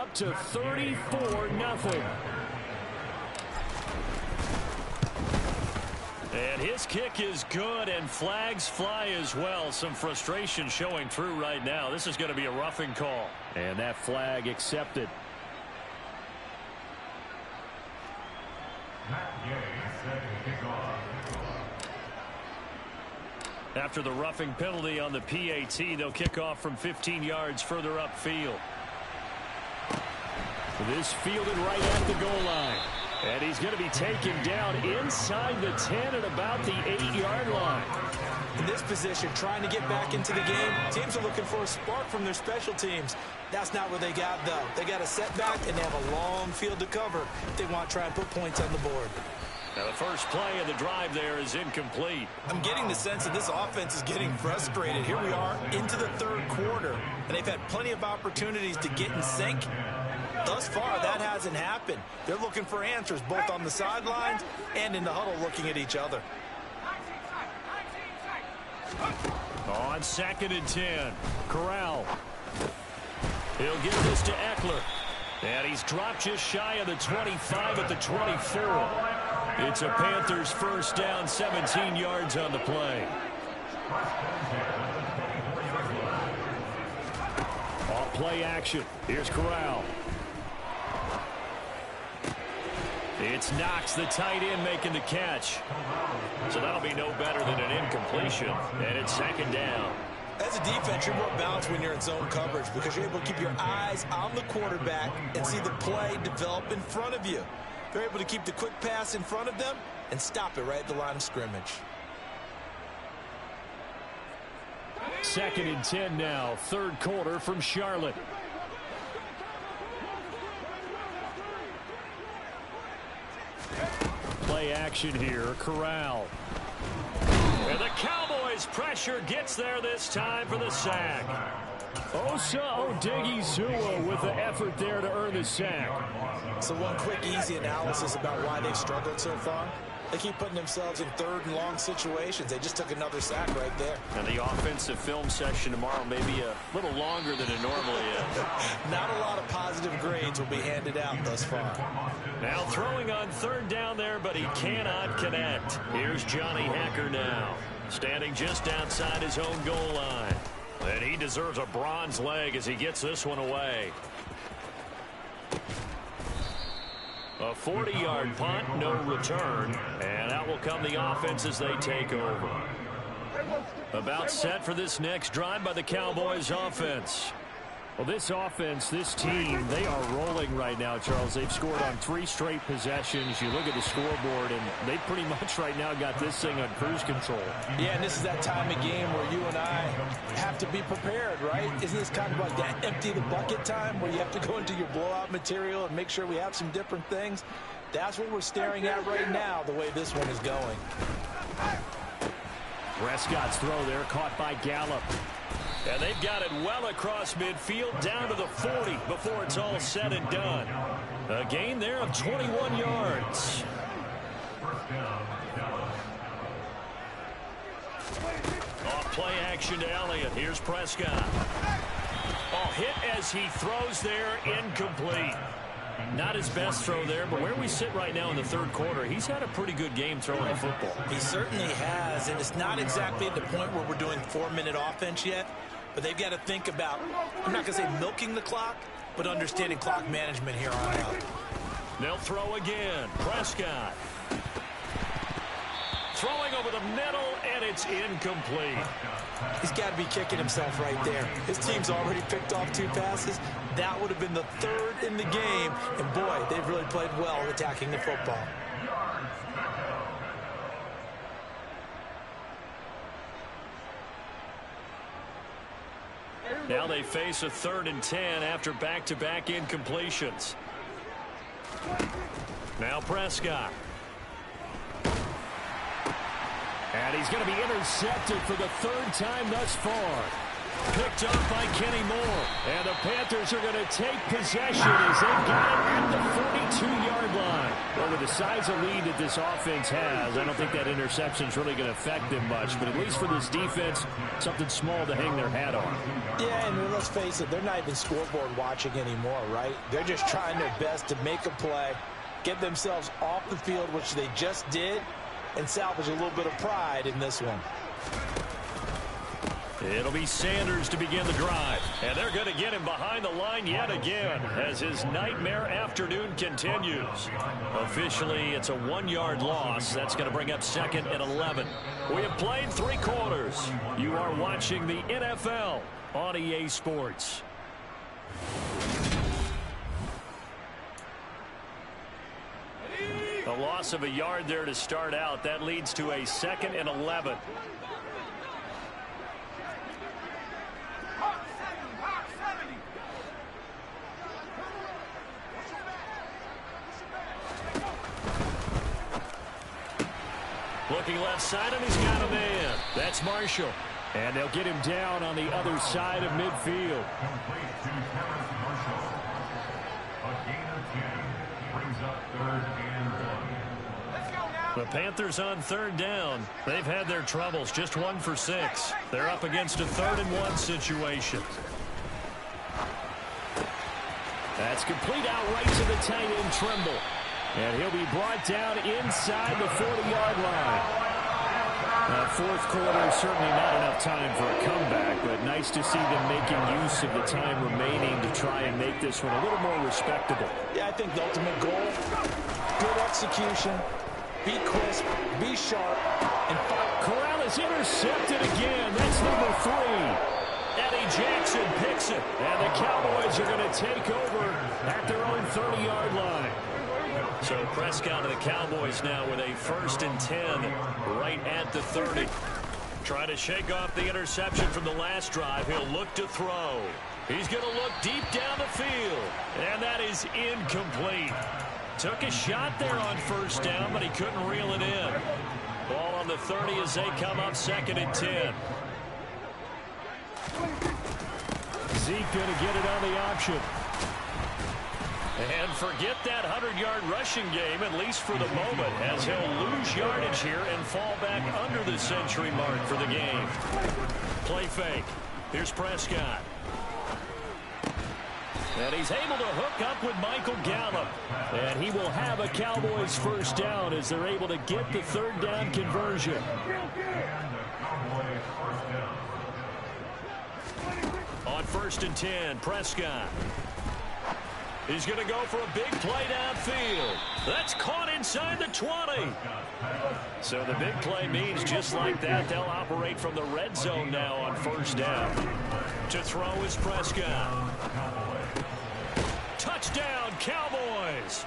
up to 34-0. And his kick is good, and flags fly as well. Some frustration showing through right now. This is going to be a roughing call. And that flag accepted. After the roughing penalty on the PAT, they'll kick off from 15 yards further upfield. This fielded right at the goal line. And he's going to be taken down inside the 10 at about the 8-yard line. In this position, trying to get back into the game, teams are looking for a spark from their special teams. That's not what they got, though. They got a setback, and they have a long field to cover if they want to try and put points on the board. Now, the first play of the drive there is incomplete. I'm getting the sense that this offense is getting frustrated. Here we are into the third quarter, and they've had plenty of opportunities to get in sync. Thus far, that hasn't happened. They're looking for answers both on the sidelines and in the huddle looking at each other. On 2nd and 10, Corral. He'll give this to Eckler. And he's dropped just shy of the 25 at the 24. It's a Panthers first down, 17 yards on the play. Off play action. Here's Corral. It's Knox, the tight end, making the catch. So that'll be no better than an incompletion. And it's 2nd down. As a defense, you're more balanced when you're in zone coverage because you're able to keep your eyes on the quarterback and see the play develop in front of you. They're able to keep the quick pass in front of them and stop it right at the line of scrimmage. 2nd and 10 now, third quarter from Charlotte. Play action here, Corral. And the Cowboys pressure gets there this time for the sack. Osa Odighizuwa with the effort there to earn the sack. So one quick, easy analysis about why they've struggled so far. They keep putting themselves in third and long situations. They just took another sack right there. And the offensive film session tomorrow may be a little longer than it normally is. Not a lot of positive grades will be handed out thus far. Now throwing on third down there, but he cannot connect. Here's Johnny Hekker now, standing just outside his own goal line. And he deserves a bronze leg as he gets this one away. A 40-yard punt, no return, and out will come the offense as they take over. About set for this next drive by the Cowboys offense. Well, this offense, this team, they are rolling right now, Charles. They've scored on 3 straight possessions. You look at the scoreboard, and they pretty much right now got this thing on cruise control. Yeah, and this is that time of game where you and I have to be prepared, right? Isn't this kind of like that empty the bucket time where you have to go into your blowout material and make sure we have some different things? That's what we're staring at right now, the way this one is going. Prescott's throw there, caught by Gallup. And they've got it well across midfield, down to the 40 before it's all said and done. A gain there of 21 yards. Off play action to Elliott. Here's Prescott. Oh, hit as he throws there, incomplete. Not his best throw there, but where we sit right now in the third quarter, he's had a pretty good game throwing the football. He certainly has, and it's not exactly at the point where we're doing 4-minute offense yet, but they've got to think about, I'm not going to say milking the clock, but understanding clock management here on out. They'll throw again. Prescott. Throwing over the middle, and it's incomplete. He's got to be kicking himself right there. His team's already picked off 2 passes. That would have been the 3rd in the game. And, boy, they've really played well attacking the football. Now they face a 3rd and 10 after back-to-back incompletions. Now Prescott. And he's going to be intercepted for the 3rd time thus far. Picked up by Kenny Moore. And the Panthers are going to take possession as they've got it at the 42-yard line. Well, with the size of lead that this offense has, I don't think that interception is really going to affect them much. But at least for this defense, something small to hang their hat on. Yeah, and let's face it, they're not even scoreboard watching anymore, right? They're just trying their best to make a play, get themselves off the field, which they just did, and salvage a little bit of pride in this one. It'll be Sanders to begin the drive. And they're going to get him behind the line yet again as his nightmare afternoon continues. Officially, it's a 1-yard loss. That's going to bring up 2nd and 11. We have played 3 quarters. You are watching the NFL on EA Sports. A loss of a yard there to start out. That leads to a 2nd and 11. Looking left side, and he's got a man. That's Marshall. And they'll get him down on the other side of midfield. The Panthers on 3rd down. They've had their troubles, just 1 for 6. They're up against a 3rd and 1 situation. That's complete out right to the tight end, Trimble. And he'll be brought down inside the 40-yard line. Fourth quarter, certainly not enough time for a comeback, but nice to see them making use of the time remaining to try and make this one a little more respectable. Yeah, I think the ultimate goal, good execution, be crisp, be sharp, and Corral is intercepted again. That's number 3. Eddie Jackson picks it, and the Cowboys are going to take over at their own 30-yard line. So Prescott and the Cowboys now with a 1st and 10 right at the 30. Trying to shake off the interception from the last drive. He'll look to throw. He's going to look deep down the field. And that is incomplete. Took a shot there on 1st down, but he couldn't reel it in. Ball on the 30 as they come up 2nd and 10. Zeke going to get it on the option. And forget that 100-yard rushing game, at least for the moment, as he'll lose yardage here and fall back under the century mark for the game. Play fake. Here's Prescott. And he's able to hook up with Michael Gallup. And he will have a Cowboys 1st down as they're able to get the 3rd down conversion. On 1st and 10, Prescott. He's going to go for a big play downfield. That's caught inside the 20. So the big play means just like that, they'll operate from the red zone now on 1st down. To throw is Prescott. Touchdown, Cowboys.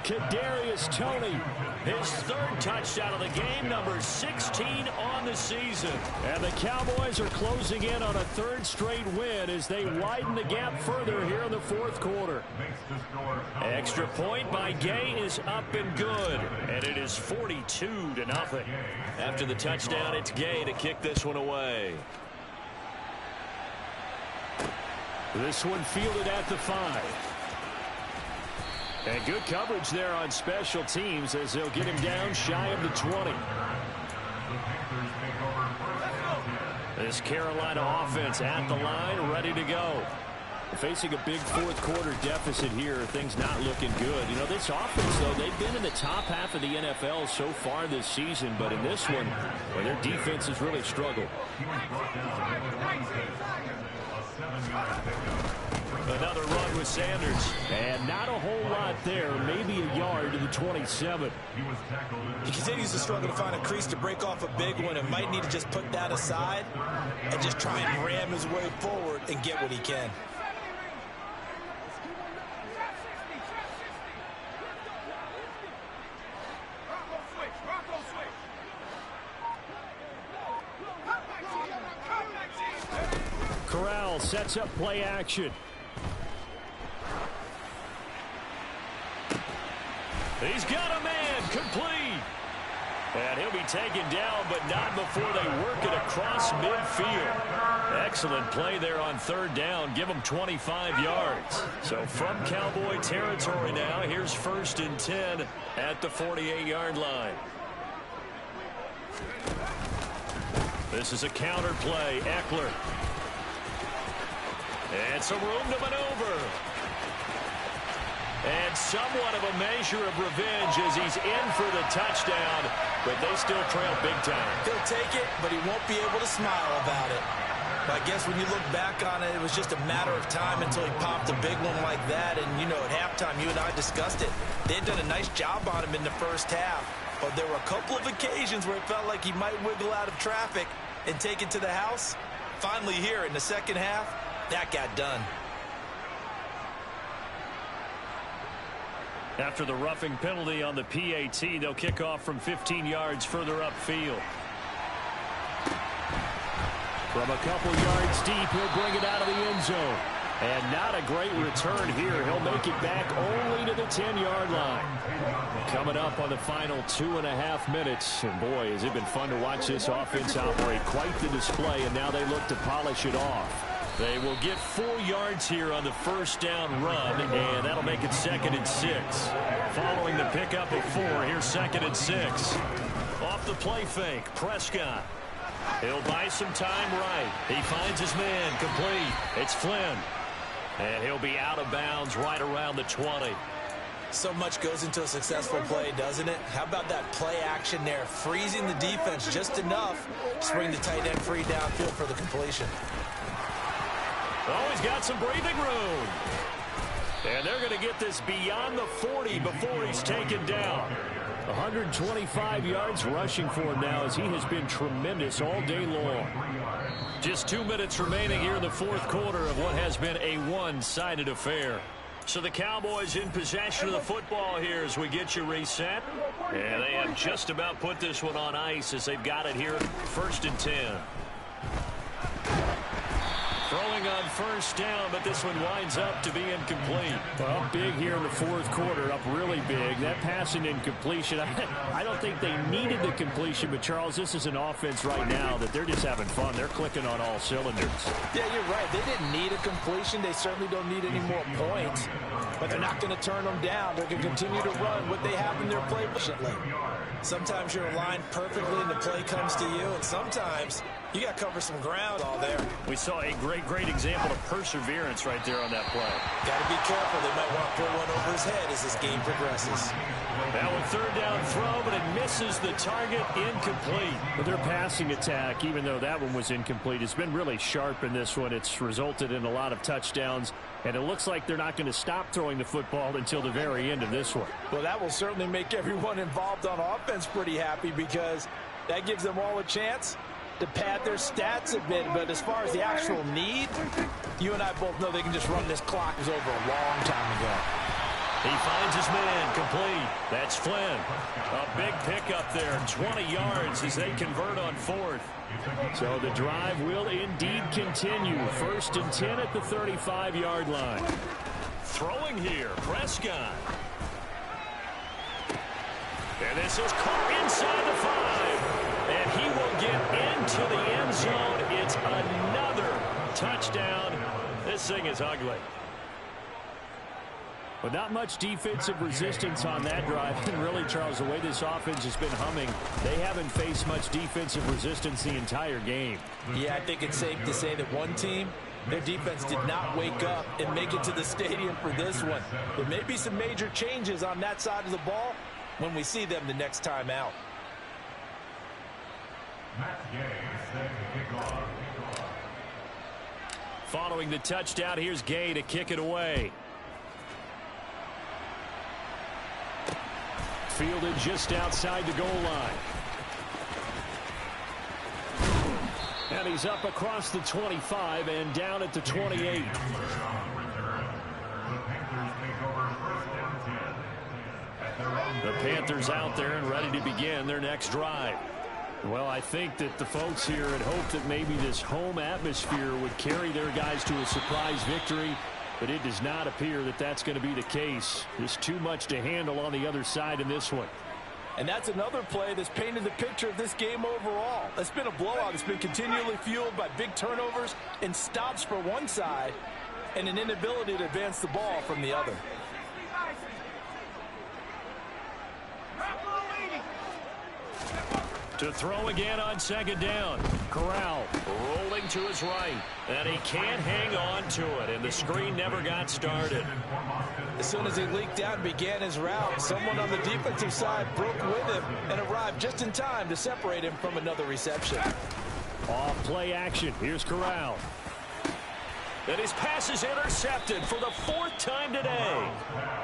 Kadarius Toney, his 3rd touchdown of the game, number 16 on the season. And the Cowboys are closing in on a 3rd straight win as they widen the gap further here in the 4th quarter. Extra point by Gay is up and good, and it is 42-0. After the touchdown, it's Gay to kick this one away. This one fielded at the 5. And good coverage there on special teams as they'll get him down shy of the 20. This Carolina offense at the line, ready to go. Facing a big 4th quarter deficit here, things not looking good. You know, this offense, though, they've been in the top half of the NFL so far this season, but in this one, well, their defense has really struggled. Another run with Sanders. And not a whole lot there. Maybe a yard to the 27. He continues to struggle to find a crease to break off a big one and might need to just put that aside and just try and ram his way forward and get what he can. Corral sets up play action. He's got a man complete. And he'll be taken down, but not before they work it across midfield. Excellent play there on third down. Give them 25 yards. So from Cowboy territory now, here's 1st and 10 at the 48-yard line. This is a counter play. Eckler. And some room to maneuver. And somewhat of a measure of revenge as he's in for the touchdown, but they still trail big time. He'll take it, but he won't be able to smile about it. But I guess when you look back on it, it was just a matter of time until he popped a big one like that. And, you know, at halftime, you and I discussed it. They had done a nice job on him in the first half. But there were a couple of occasions where it felt like he might wiggle out of traffic and take it to the house. Finally here in the second half, that got done. After the roughing penalty on the PAT, they'll kick off from 15 yards further upfield. From a couple yards deep, he'll bring it out of the end zone. And not a great return here. He'll make it back only to the 10-yard line. Coming up on the final 2.5 minutes. And boy, has it been fun to watch this offense operate. Quite the display, and now they look to polish it off. They will get 4 yards here on the first down run, and that'll make it 2nd and 6. Following the pickup of 4, here's 2nd and 6. Off the play fake, Prescott. He'll buy some time right. He finds his man complete. It's Flynn. And he'll be out of bounds right around the 20. So much goes into a successful play, doesn't it? How about that play action there? Freezing the defense just enough to bring the tight end free downfield for the completion. Oh, he's got some breathing room. And they're going to get this beyond the 40 before he's taken down. 125 yards rushing for him now as he has been tremendous all day long. Just 2 minutes remaining here in the fourth quarter of what has been a one-sided affair. So the Cowboys in possession of the football here as we get you reset. And they have just about put this one on ice as they've got it here 1st and 10. Throwing on first down, but this one winds up to be incomplete. Well, big here in the fourth quarter, up really big. That passing incompletion, I don't think they needed the completion, but Charles, this is an offense right now that they're just having fun. They're clicking on all cylinders. Yeah, you're right. They didn't need a completion. They certainly don't need any more points, but they're not going to turn them down. They're going to continue to run what they have in their play efficiently. Sometimes you're aligned perfectly and the play comes to you, and sometimes you got to cover some ground all there. We saw a great example of perseverance right there on that play. Got to be careful. They might want to throw one over his head as this game progresses. Now a third down throw, but it misses the target, incomplete. But their passing attack, even though that one was incomplete, has been really sharp in this one. It's resulted in a lot of touchdowns, and it looks like they're not going to stop throwing the football until the very end of this one. Well, that will certainly make everyone involved on offense pretty happy because that gives them all a chance to pad their stats a bit. But as far as the actual need, you and I both know they can just run this clock. It was over a long time ago. He finds his man complete. That's Flynn. A big pickup there, 20 yards as they convert on fourth. So the drive will indeed continue. 1st and 10 at the 35-yard line. Throwing here, Prescott. And this is caught inside the 5. And he will get into the end zone. It's another touchdown. This thing is ugly. But not much defensive resistance on that drive. And really, Charles, the way this offense has been humming, they haven't faced much defensive resistance the entire game. Yeah, I think it's safe to say that one team, their defense did not wake up and make it to the stadium for this one. There may be some major changes on that side of the ball when we see them the next time out. Following the touchdown, here's Gay to kick it away. Fielded just outside the goal line. And he's up across the 25 and down at the 28. The Panthers out there and ready to begin their next drive. Well, I think that the folks here had hoped that maybe this home atmosphere would carry their guys to a surprise victory, but it does not appear that that's going to be the case. There's too much to handle on the other side in this one. And that's another play that's painted the picture of this game overall. It's been a blowout. It's been continually fueled by big turnovers and stops for one side and an inability to advance the ball from the other. To throw again on second down. Corral rolling to his right. And he can't hang on to it. And the screen never got started. As soon as he leaked out and began his route, someone on the defensive side broke with him and arrived just in time to separate him from another reception. Off play action. Here's Corral. And his pass is intercepted for the 4th time today.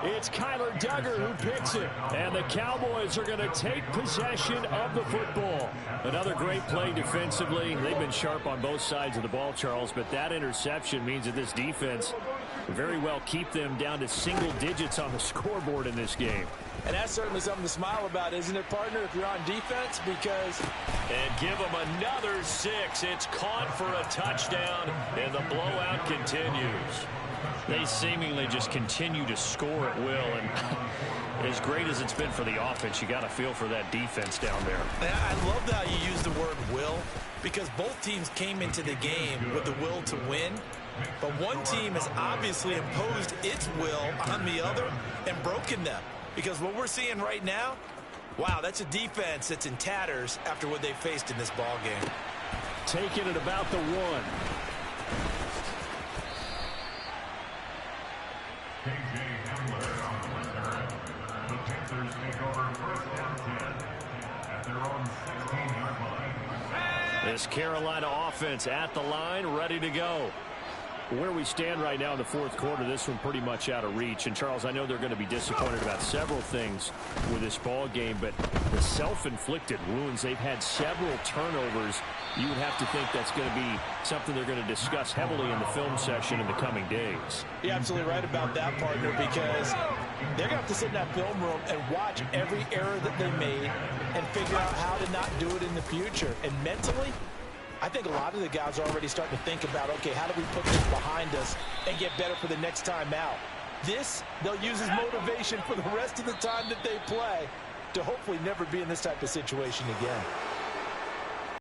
It's Kyler Duggar who picks it. And the Cowboys are going to take possession of the football. Another great play defensively. They've been sharp on both sides of the ball, Charles, but that interception means that this defense very well keep them down to single digits on the scoreboard in this game. And that's certainly something to smile about, isn't it, partner, if you're on defense? Because... And give them another 6. It's caught for a touchdown, and the blowout continues. They seemingly just continue to score at will, and as great as it's been for the offense, you got to feel for that defense down there. I love how you use the word will, because both teams came into the game with the will to win. But one team has obviously imposed its will on the other and broken them. Because what we're seeing right now, wow, that's a defense that's in tatters after what they faced in this ball game. Taking it about the 1. The Panthers take over first and 10 at their own 16-yard line. This Carolina offense at the line, ready to go. Where we stand right now in the 4th quarter, this one pretty much out of reach. And, Charles, I know they're going to be disappointed about several things with this ball game, but the self-inflicted wounds, they've had several turnovers. You would have to think that's going to be something they're going to discuss heavily in the film session in the coming days. You're absolutely right about that, partner, because they're going to have to sit in that film room and watch every error that they made and figure out how to not do it in the future. And mentally, I think a lot of the guys are already starting to think about, okay, how do we put this behind us and get better for the next time out? This, they'll use as motivation for the rest of the time that they play to hopefully never be in this type of situation again.